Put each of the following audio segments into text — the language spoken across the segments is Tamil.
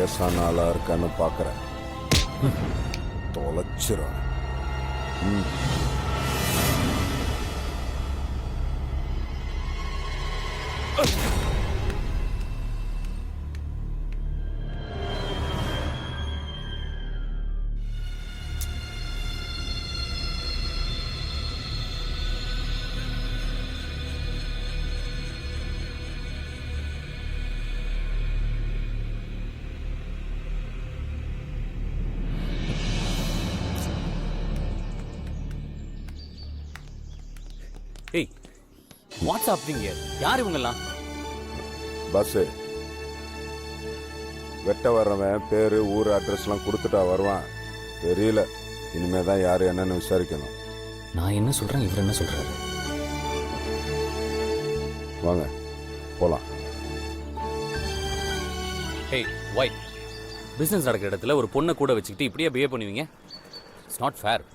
சீரியஸான ஆளா இருக்கான்னு பார்க்குறேன். தொலைச்சிரும். ஏய், வாட்ஸ் ஹேப்பனிங்? யார் இவங்கெல்லாம்? பஸ்ஸு வெட்ட வர்றவன் பேர் ஊர் அட்ரஸ்லாம் கொடுத்துட்டா வருவான். தெரியல, இனிமே தான் யார் என்னன்னு விசாரிக்கணும். நான் என்ன சொல்றேன், இவர் என்ன சொல்றாரு? வாங்க போலாம். ஏய் வை, பிசினஸ் நடக்கிற இடத்துல ஒரு பொண்ணை கூட வச்சுக்கிட்டு இப்படியே பிஹேவ் பண்ணுவீங்க? It's not fair.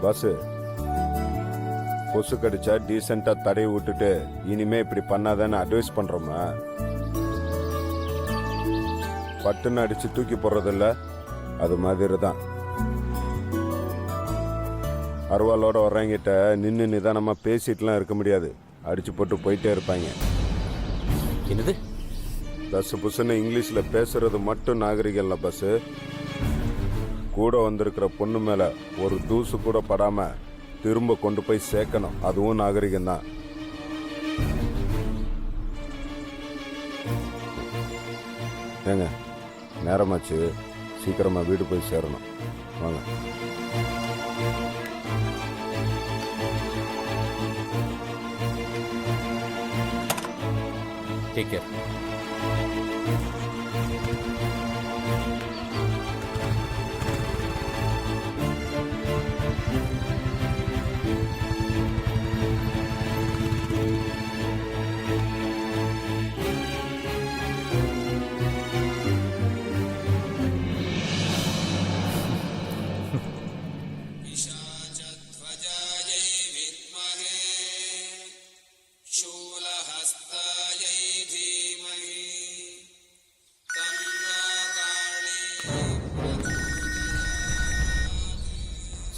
பஸ்ஸு கொசு கடிச்சா டீசெண்டா தடவி விட்டுட்டு இனிமே இப்படி பண்ணாதான்னு அட்வைஸ் பண்றோமா? பட்டுன்னு அடிச்சு தூக்கி போடுறதில்ல, அது மாதிரி தான். அருவாளோட வர்றவங்கிட்ட நின்று நிதானமா பேசிட்டுலாம் இருக்க முடியாது. அடிச்சு போட்டு போயிட்டே இருப்பாங்க. என்னது? பஸ் புஸ்ன்னு இங்கிலீஷ்ல பேசுறது மட்டும் நாகரிகம் இல்லை பஸ்ஸு. கூட வந்திருக்கிற பொண்ணு மேல ஒரு தூசு கூட படாம திரும்ப கொண்டு போய் சேர்க்கணும், அதுவும் நாகரிகம் தான். ஏங்க, நேரமாச்சு, சீக்கிரமா வீடு போய் சேரணும். வாங்க. Take care.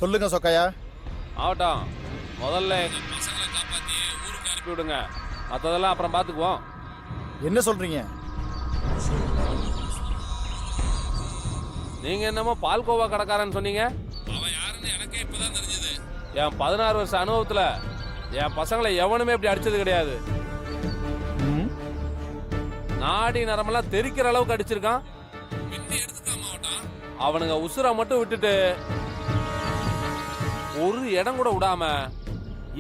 சொல்லுங்க சொக்கையா. ஆகட்டும், முதல்ல எங்கள் பசங்களை காப்பாற்றி ஊருக்கு அனுப்பி விடுங்க. மற்றதெல்லாம் அப்புறம் பார்த்துக்குவோம். என்ன சொல்றீங்க? நீங்கள் என்னமோ பால்கோவா கடைக்காரன்னு சொன்னீங்க. அவன் யாருன்னு எனக்கே இப்போதான் தெரிஞ்சது. என் 16 வருஷ அனுபவத்தில் என் பசங்களை எவனுமே இப்படி அடிச்சது கிடையாது. நாடி நரம்பெல்லாம் தெரிக்கிற அளவுக்கு அடிச்சிருக்கான். அவனுங்க உசுரை மட்டும் விட்டுட்டு ஒரு இடம் கூட விடாம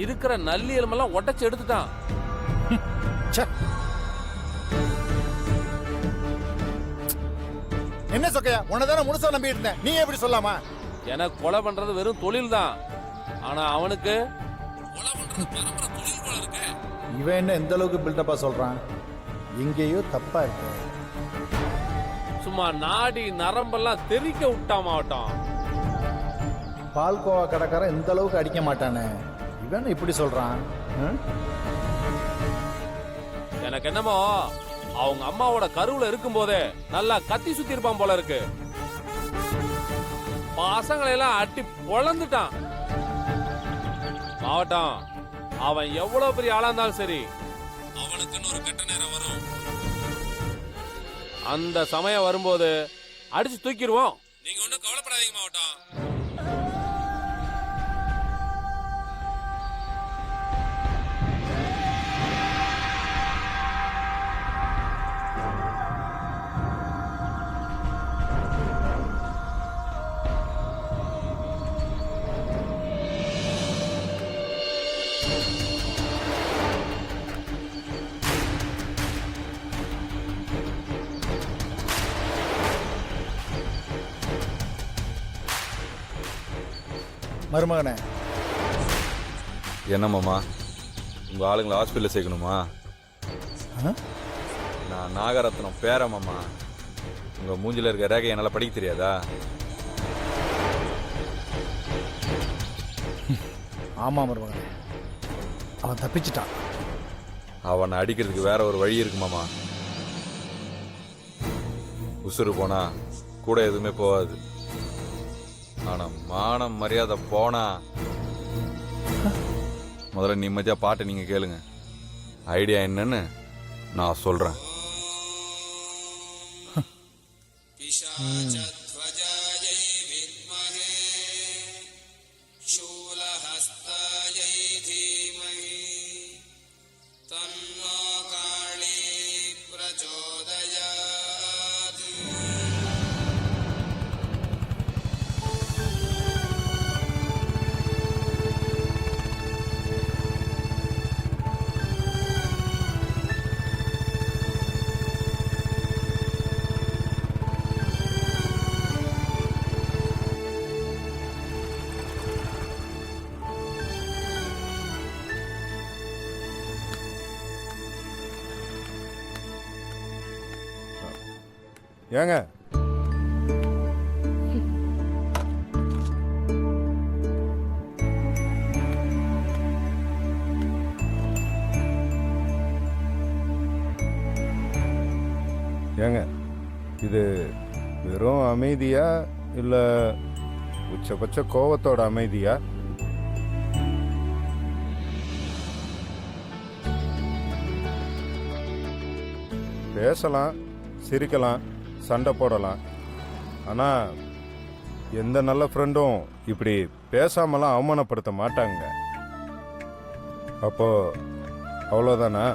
இருக்கிற நல்லி எலும்பெல்லாம் உடைச்சு எடுத்துட்டான். என்ன சொக்கையா, உன்னதான முழுசா நம்பிட்டு இருந்தேன், நீ எப்படி சொல்லாமா? எனக்கு கொலை பண்றது வெறும் தொழில் தான். ஆனா அவனுக்கு இவன் என்ன எந்த அளவுக்கு பில்டப்பா சொல்றான்? எங்கேயோ தப்பா இருக்கு. சும்மா நாடி நரம்பெல்லாம் தெரிக்க விட்டான் மாவட்டம். பால்கோவா கடைக்காரன் இந்த அளவுக்கு அடிக்க மாட்டானே, இவன் இப்படி சொல்றான். எனக்கு என்னமோ அவங்க அம்மாவோட கருவுல இருக்கும் போதே நல்லா கத்தி சுத்தி இருப்பான் போல இருக்கு. பசங்களை எல்லாம் அட்டி பொழந்துட்டான் மாவட்டம். அவன் எவ்வளவு பெரிய ஆளா இருந்தாலும் சரி, அவனுக்குன்னு ஒரு கெட்ட நேரம் வரும். அந்த சமயம் வரும்போது அடிச்சு தூக்கிடுவோம். நீங்க ஒன்னும் கவலைப்படாதீங்க மாவட்டம். மருமகனே, என்ன மாமா, உங்கள் ஆளுங்களை ஹாஸ்பிட்டலில் சேர்க்கணுமா? நான் நாகரத்னம் பேரன் மாமா. உங்கள் மூஞ்சில் இருக்க ரேகை என்னால் படிக்க தெரியாதா? ஆமாம் மருமகனே, அவன் தப்பிச்சிட்டான். அவனை அடிக்கிறதுக்கு வேற ஒரு வழி இருக்கு மாமா. உசுறு போனா கூட எதுவுமே போகாது. ஆனா மானம் மரியாதை போனா முதல்ல நிம்மதியா பாட்டை நீங்க கேளுங்க. ஐடியா என்னன்னு நான் சொல்றேன். ஏங்க ஏங்க இது வெறும் அமைதியா இல்ல உச்சபட்ச கோவத்தோட அமைதியா? பேசலாம், சிரிக்கலாம், சண்டை போடலாம். ஆனால் எந்த நல்ல ஃப்ரெண்டும் இப்படி பேசாமலாம் அவமானப்படுத்த மாட்டாங்க. அப்போ அவ்வளோதானா?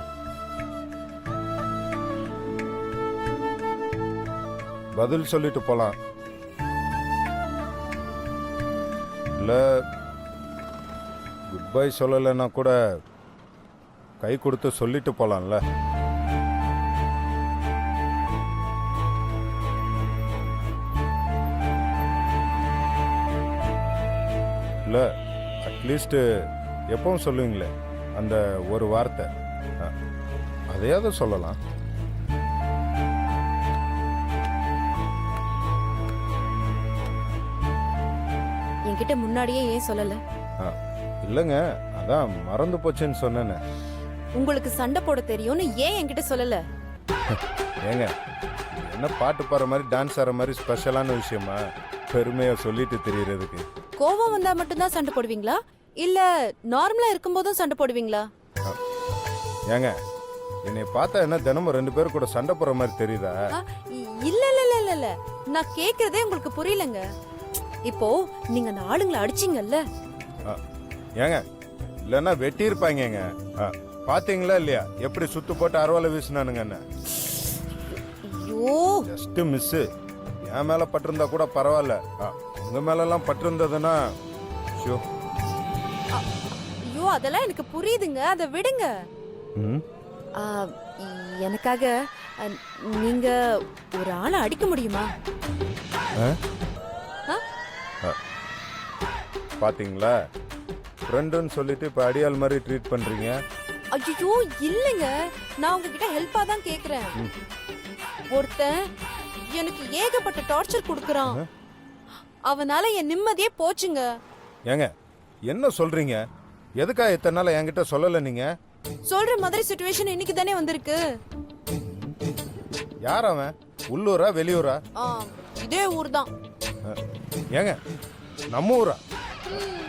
பதில் சொல்லிட்டு போகலாம், இல்லை குட் பை சொல்லலைன்னா கூட கை கொடுத்து சொல்லிட்டு போகலாம்ல. இல்லை அட்லீஸ்ட்டு எப்பவும் சொல்லுவீங்களே அந்த ஒரு வார்த்தை, அதையாவது சொல்லலாம். என்கிட்ட முன்னாடியே ஏன் சொல்லல? இல்லைங்க, அதான் மறந்து போச்சுன்னு சொன்னேன்னு. உங்களுக்கு சண்டை போட தெரியும்னு ஏன் என்கிட்ட சொல்லல? ஏங்க என்ன பாட்டு பாடுற மாதிரி டான்ஸ் ஆடுற மாதிரி ஸ்பெஷலான விஷயமா பெருமையா சொல்லிட்டு தெரியறதுக்கு? கோவம் வந்தா மட்டும்தான் சண்டை போடுவீங்களா இல்ல நார்மலா இருக்கும்போதும் சண்டை போடுவீங்களா? ஏங்க என்னை பார்த்தா என்ன தினமும் 2 பேர் கூட சண்டை போடுற மாதிரி தெரியுதா? இல்ல இல்ல இல்ல இல்ல இல்ல நான் கேக்குறதே உங்களுக்கு புரியலங்க. இப்போ நீங்க அந்த ஆளுங்களை அடிச்சீங்கல்ல, ஏங்க இல்லைன்னா வெட்டி இருப்பாங்க. பாத்தீங்களா இல்லையா எப்படி சுத்து போட்டு அறுவாலை வீசினானுங்க? என்ன ஐயோ ஜஸ்ட் மிஸ். என் மேல பட்டிருந்தா கூட பரவாயில்ல, உங்க மேல எல்லாம் பட்டிருந்ததுன்னா ஐயோ அதெல்லாம் எனக்கு புரியுதுங்க, அதை விடுங்க. எனக்காக நீங்க ஒரு ஆளை அடிக்க முடியுமா? பாத்தீங்களா ஃப்ரெண்டுன்னு சொல்லிட்டு இப்ப அடியாள் மாதிரி ட்ரீட் பண்றீங்க. ஐயோ இல்லைங்க, நான் உங்ககிட்ட ஹெல்ப்பா தான் கேக்குறேன். ஒருத்தன் எனக்கு ஏகப்பட்ட டார்ச்சர் கொடுக்கறான், அவனால என் நிம்மதியே போச்சுங்க. ஏங்க என்ன சொல்றீங்க? எதுக்கா இத்தனை நாள் என்கிட்ட சொல்லல? நீங்க சொல்ற மாதிரி சிச்சுவேஷன் இன்னைக்கு தானே வந்திருக்கு. யார் அவன்? உள்ளூரா வெளியூரா? இதே ஊர் தான். ஏங்க நம்ம ஊரா?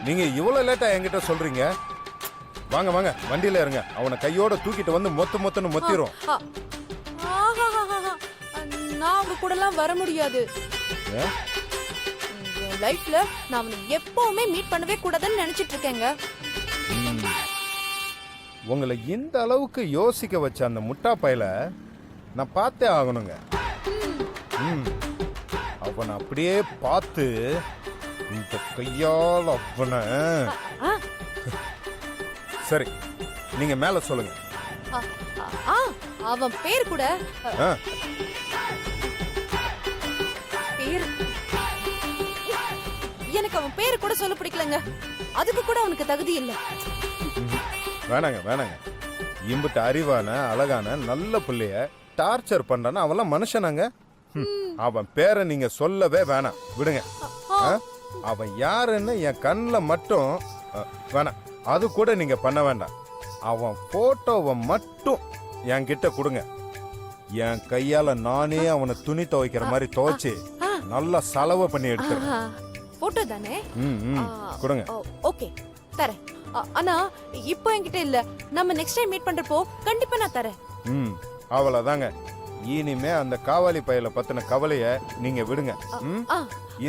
நீங்க இவ்வளவு லேட்டா என்கிட்ட சொல்றீங்க? வாங்க வாங்க வண்டியில இருங்க, அவனை கையோட தூக்கிட்டு வந்து மொத்தன்னு மொத்திரும். நான் உங்க கூட எல்லாம் வர முடியாது. லைஃப்ல நான் அவனை எப்பவுமே மீட் பண்ணவே கூடாதுன்னு நினைச்சிட்டு இருக்கேங்க. உங்களை இந்த அளவுக்கு யோசிக்க வச்ச அந்த முட்டா பையல நான் பார்த்தே ஆகணுங்க. அவனை அப்படியே பார்த்து இந்த கையால் அவனை. சரி நீங்க மேல சொல்லுங்க. அவன் பேர் கூட எனக்கு அவன் பேரு கூட சொல்ல பிடிக்கலங்க. அதுக்கு கூட அவனுக்கு தகுதி இல்ல. வேணாங்க வேணாங்க. இம்புட்டு அறிவான அழகான நல்ல பிள்ளைய டார்ச்சர் பண்றான அவெல்லாம் மனுஷனாங்க. அவன் பேரை நீங்க சொல்லவே வேணாம், விடுங்க. அவன் யாருன்னு என் கண்ணில் மட்டும் வேணாம், அது கூட நீங்க பண்ண வேண்டாம். அவன் போட்டோவை மட்டும் என்கிட்ட கொடுங்க. என் கையால நானே அவனை துணி துவைக்கிற மாதிரி துவைச்சு நல்லா சலவை பண்ணி எடுத்துறேன். போட்டோ தானே? கொடுங்க. ஓகே தரேன். ஆனா இப்போ என்கிட்ட இல்ல. நம்ம நெக்ஸ்ட் டைம் மீட் பண்றப்போ கண்டிப்பா நான் தரேன். அவ்வளவுதாங்க. இனிமே அந்த காவாலி பயல பத்தின கவலைய நீங்க விடுங்க.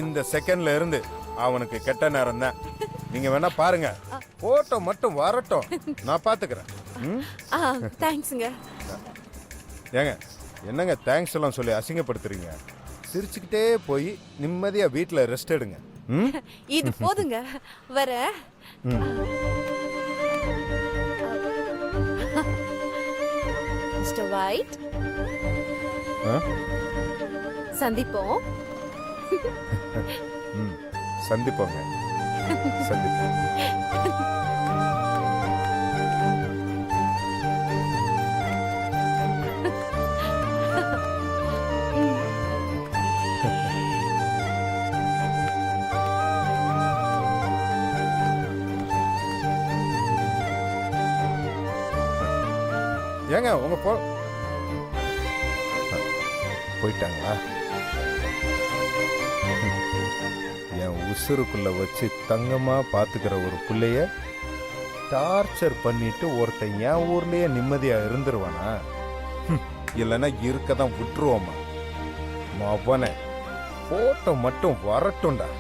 இந்த செகண்ட்ல இருந்து அவனுக்கு கெட்ட நேரம் தான். நீங்க வேணா பாருங்க, போட்டோ மட்டும் வரட்டும், நான் பாத்துக்கிறேன். தேங்க்ஸ்ங்க. ஏங்க என்னங்க தேங்க்ஸ் எல்லாம் சொல்லி அசிங்கப்படுத்துறீங்க? சிரிச்சுக்கிட்டே போய் நிம்மதியா வீட்டுல ரெஸ்ட் எடுங்க. இது போதுங்க, வர. மிஸ்டர் ஒயிட், சந்திப்போம். சந்திப்போங்க, சந்திப்போம். ஏங்க உங்க போயிட்டாங்களா? என் உசுருக்குள்ள வச்சு தங்கமா பாத்துக்கிற ஒரு பிள்ளைய டார்ச்சர் பண்ணிட்டு ஒருத்தன் என் ஊர்லயே நிம்மதியா இருந்துருவானா? இல்லைன்னா இருக்கதான் விட்டுருவோமா? அவனை போட்டோ மட்டும் வரட்டும்டா,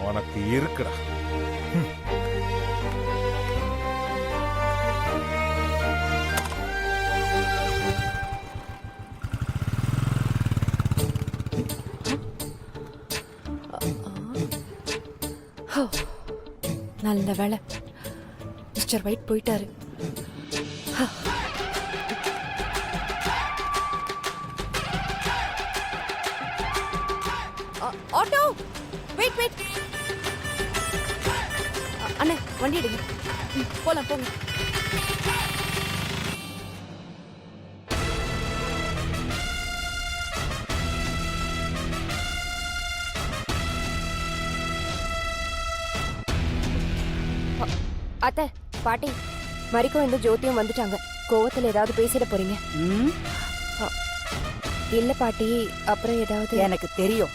உனக்கு இருக்குடா. நல்ல வேலை மிஸ்டர் ஒயிட் போயிட்டாரு. Auto, wait wait. அண்ணே வண்டி எடுங்க, போலாம் போங்க. அத்தை, பாட்டி, மரிக்கும் இந்த ஜோதியும் வந்துட்டாங்க. கோவத்துல ஏதாவது பேசிட போறீங்க? இல்ல பாட்டி, அப்புறம் ஏதாவது. எனக்கு தெரியும்,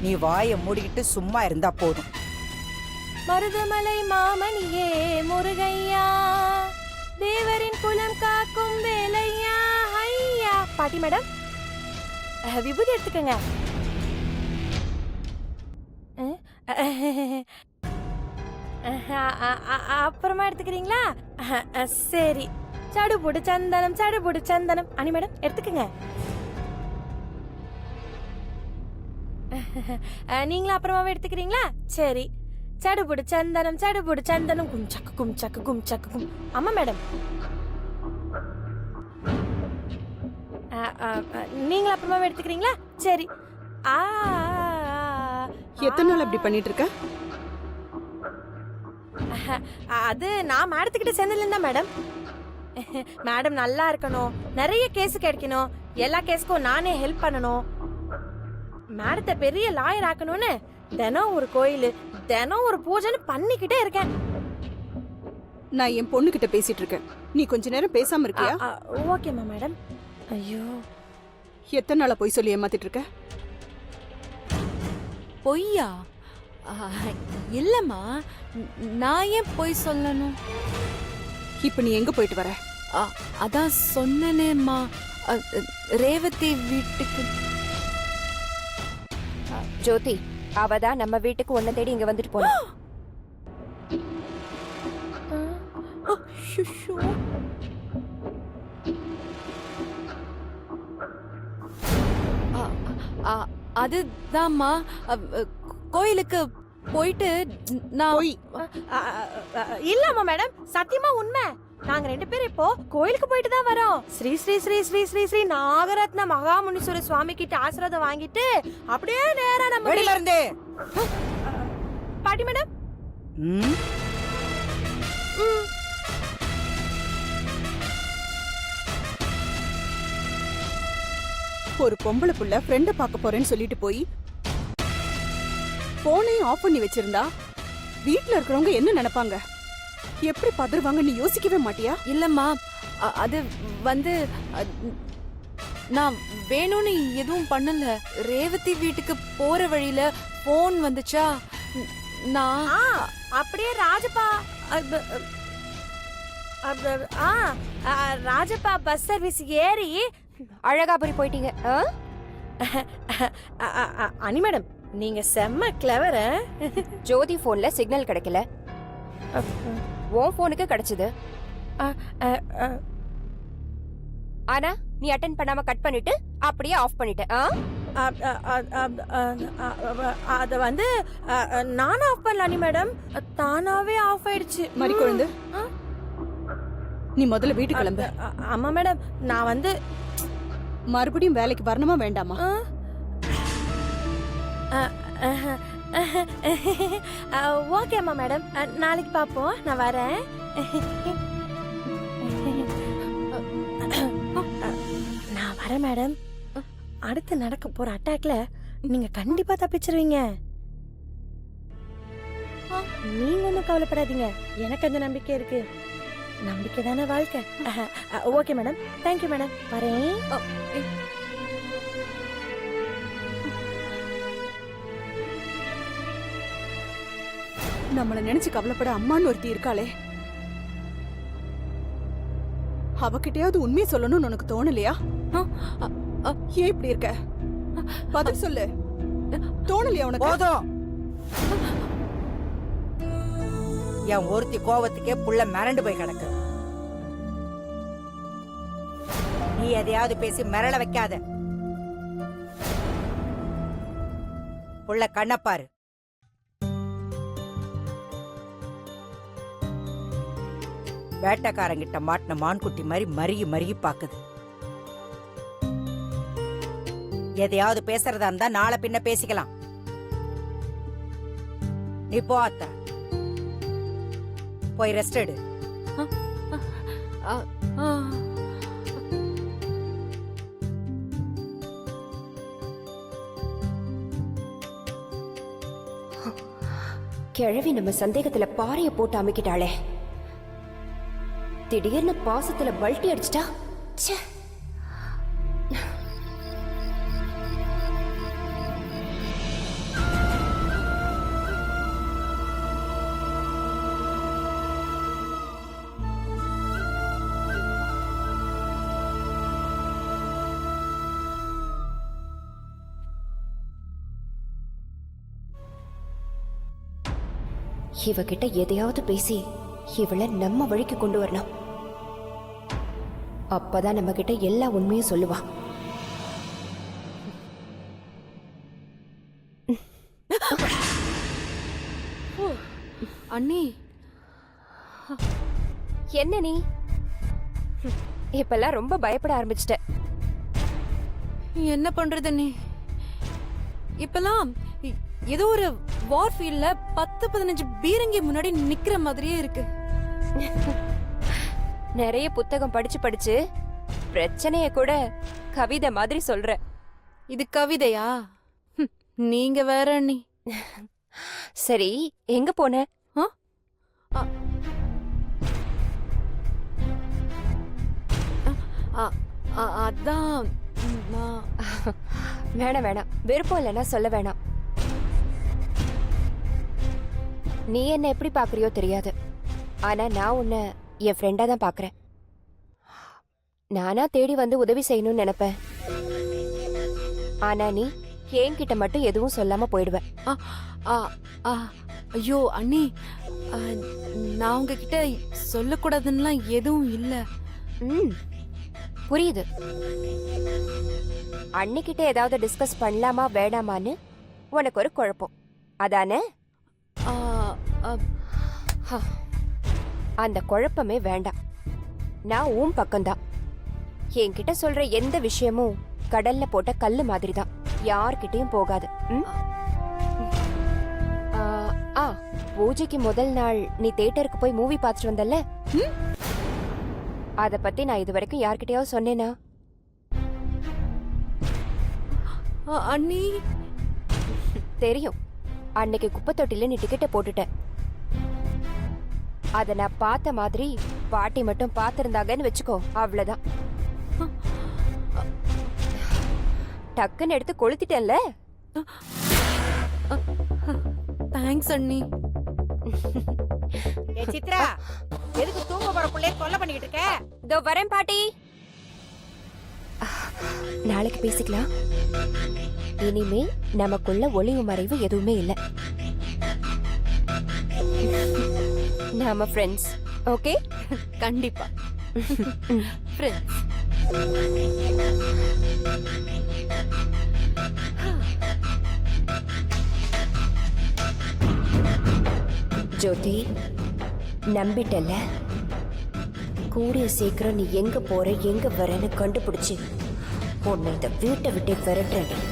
நீ வாயை மூடிக்கிட்டு சும்மா இருந்தா போதும். மருதமலை மாமணியே முருகையா, தேவரின் குலம் காக்கும் வேலையா ஐயா. பாட்டி மேடம், விபூதி எடுத்துக்கங்க. அப்புறமா எடுத்துக்கிறீங்களா? சரி. சடுபுடு சந்தனம், சடுபுடு சந்தனம். அனி மேடம் எடுத்துக்கங்க. நீங்களும் அப்புறமாவே எடுத்துக்கிறீங்களா? சரி. சடுபுடு சந்தனம், சடுபுடு சந்தனம், கும்சக்கு கும்சக்கு கும்சக்கு கும். ஆமா மேடம். நீங்களும் அப்புறமாவே எடுத்துக்கிறீங்களா? சரி. எத்தனை நாள் அப்படி பண்ணிட்டு இருக்க? அது நான் மேடத்துக்கிட்ட சேர்ந்ததுல மேடம். மேடம் நல்லா இருக்கணும், நிறைய கேஸ் கிடைக்கணும், எல்லா கேஸுக்கும் நானே ஹெல்ப் பண்ணணும், மேடத்தை பெரிய லாயர் ஆக்கணும்னு தினம் ஒரு கோயில், தினம் ஒரு பூஜைன்னு பண்ணிக்கிட்டே இருக்கேன். நான் என் பொண்ணு கிட்ட பேசிட்டு இருக்கேன், நீ கொஞ்ச நேரம் பேசாம இருக்கியா? ஓகேம்மா மேடம். ஐயோ, எத்தனை நாளா போய் சொல்லி ஏமாத்திட்டு இருக்க? பொய்யா? இல்லம்மா, நான் ஏன் பொய் சொல்லணும்? இப்ப நீ எங்க போயிட்டு வர? அதான் சொன்னேனேம்மா, ரேவதி வீட்டுக்கு. ஜோதி, அவதான் நம்ம வீட்டுக்கு ஒன்ன தேடி இங்க வந்துட்டு போனா. அதுதான்மா, கோயிலுக்கு போயிட்டு நான் இல்லம்மா மேடம், சத்தியமா உண்மை. நாங்க 2 பேரும் இப்போ கோயிலுக்கு போயிட்டு தான் வரோம். ஸ்ரீ ஸ்ரீ ஸ்ரீ ஸ்ரீ ஸ்ரீ ஸ்ரீ நாகரத்ன மகாமுனீஸ்வரர் சுவாமி கிட்ட ஆசீர்வாதம் வாங்கிட்டு அப்படியே நேரா நம்ம வெளியில இருந்து. பாட்டி மேடம், ஒரு பொம்பளை புள்ள ஃப்ரெண்ட பார்க்க போறேன்னு சொல்லிட்டு போய் போனையும் ஆஃப் பண்ணி வச்சிருந்தா வீட்ல இருக்கிறவங்க என்ன நினைப்பாங்க? எப்படி பதறுவாங்க நீ யோசிக்கவே மாட்டியா? இல்லம்மா அது வந்து நான் வேணும்னு எதுவும் பண்ணல. ரேவதி வீட்டுக்கு போற வழியில போன் வந்துச்சா, நான் ஆ அப்படியே ராஜப்பா ராஜப்பா பஸ் சர்வீஸ் ஏறி அழகாபுரி போயிட்டீங்க. அனி மேடம் நீங்க செம்ம கிளவர. ஜோதி போன்ல சிக்னல் கிடைக்கல, உன் போனுக்கு கிடைச்சது. ஆனா நீ அட்டென்ட் பண்ணாம கட் பண்ணிட்டு அப்படியே ஆஃப் பண்ணிட்ட. அத வந்து நானும் ஆஃப் பண்ணல அனி மேடம், தானாவே ஆஃப் ஆயிடுச்சு. மறி குழந்தை, நீ முதல்ல வீட்டுக்கு கிளம்பு. ஆமா மேடம், நான் வந்து மறுபடியும் வேலைக்கு வரணுமா வேண்டாமா? ஓகே அம்மா மேடம், நாளைக்கு பாப்போம், நான் வரேன். நான் வரேன் மேடம். அடுத்து நடக்க போற அட்டாக்ல நீங்க கண்டிப்பா தப்பிச்சிருவீங்க. நீங்க ஒன்றும் கவலைப்படாதீங்க, எனக்கு அந்த நம்பிக்கை இருக்கு. நம்பிக்கை தானே வாழ்க்கை. ஓகே மேடம், தேங்க்யூ மேடம், வரேன். நம்மள நினைச்சு கவலைப்பட அம்மான்னு ஒருத்தி இருக்காளே, அவகிட்டயாவது உண்மையை சொல்லணும்னு உனக்கு தோணலையா? ஏன் இப்படி இருக்க? பதில் சொல்லு. தோணலையா உனக்கு? போதும். என் ஒருத்தி கோவத்துக்கே புள்ள மிரண்டு போய் கிடக்கு. நீ எதையாவது பேசி மிரள வைக்காத. புள்ள கண்ணப்பாரு. வேட்டக்காரங்கிட்ட மாட்டின மான்குட்டி மாதிரி மருகி மருகி பாக்குது. எதையாவது பேசுறதா இருந்தா நாளை பின்ன பேசிக்கலாம். நீ போ அத்தை, போய் ரெஸ்ட் எடு. கிழவி நம்ம சந்தேகத்துல பாறைய போட்டு அமைக்கிட்டாளே, திடீர்னு பாசத்துல பல்ட்டி அடிச்சிட்டா. ச்சே. இவகிட்ட எதையாவது பேசி இவளை நம்ம வழிக்கு கொண்டு வரணும். அப்பதான் நம்ம கிட்ட எல்லா உண்மையும் சொல்லுவா. அண்ணி, என்ன நீ இப்பெல்லாம் ரொம்ப பயப்பட ஆரம்பிச்சிட்ட? என்ன பண்றது அண்ணி? இப்பெல்லாம் ஏதோ ஒரு வார் ஃபீல்ட்ல 10-15 பீரங்கி முன்னாடி நிக்கிற மாதிரியே இருக்கு. நிறைய புத்தகம் படிச்சு படிச்சு பிரச்சனைய கூட கவிதை மாதிரி சொல்ற. இது கவிதையா? நீங்க வேற அண்ணி. சரி, எங்க போன? அதான் வேணாம் வேணாம், விருப்பம் இல்லைன்னா சொல்ல வேணாம். நீ என்ன எப்படி பாக்குறியோ தெரியாது, ஆனா நான் உன்னை என் ஃப்ரெண்டா தான் பாக்குறேன். நானா தேடி வந்து உதவி செய்யணும்னு நினைப்பேன், ஆனா நீ என்கிட்ட மட்டும் எதுவும் சொல்லாம போயிடுவேன். ஐயோ அண்ணி, நான் உங்ககிட்ட சொல்லக்கூடாதுன்னா எதுவும் இல்ல. புரியுது. அன்னிக்கிட்ட ஏதாவது டிஸ்கஸ் பண்ணலாமா வேணாமான்னு உனக்கு ஒரு குழப்பம், அதானே? அந்த குழப்பமே வேண்டாம். நான் உன் பக்கம்தான். என்கிட்ட சொல்ற எந்த விஷயமும் கடல்ல போட்ட கல்லு மாதிரி தான், யார்கிட்டயும் போகாது. பூஜைக்கு முதல் நாள் நீ தியேட்டருக்கு போய் மூவி பார்த்துட்டு வந்தல்ல, அத பத்தி நான் இது வரைக்கும் யார்கிட்டயாவது சொன்னேனா? அண்ணி தெரியும், அன்னைக்கு குப்பை தொட்டில நீ டிக்கெட்டை போட்டுட்ட. அத நான் பார்த்த மாதிரி பாட்டி மட்டும் பார்த்திருந்தாங்கன்னு வச்சுக்கோ, அவ்வளவுதான். டக்குன்னு எடுத்து கொளுத்திட்டேன்ல. தேங்க்ஸ் அண்ணி. ஏ சித்ரா, எதுக்கு தூங்க போற புள்ளைய தொல்லை பண்ணிக்கிட்டு இருக்க? இதோ வரேன் பாட்டி. நாளைக்கு பேசிக்கலாம். இனிமே நமக்குள்ள ஒளிவு மறைவு எதுவுமே இல்ல. நாம ஃப்ரெண்ட்ஸ். ஓகே? கண்டிப்பா ஃப்ரெண்ட்ஸ். ஜோதி, நம்பிட்டல. கூடிய சீக்கிரம் நீ எங்க போற எங்க வரன்னு கண்டுபிடிச்சு உன்னை இந்த வீட்டை விட்டு விரட்டுறேன்.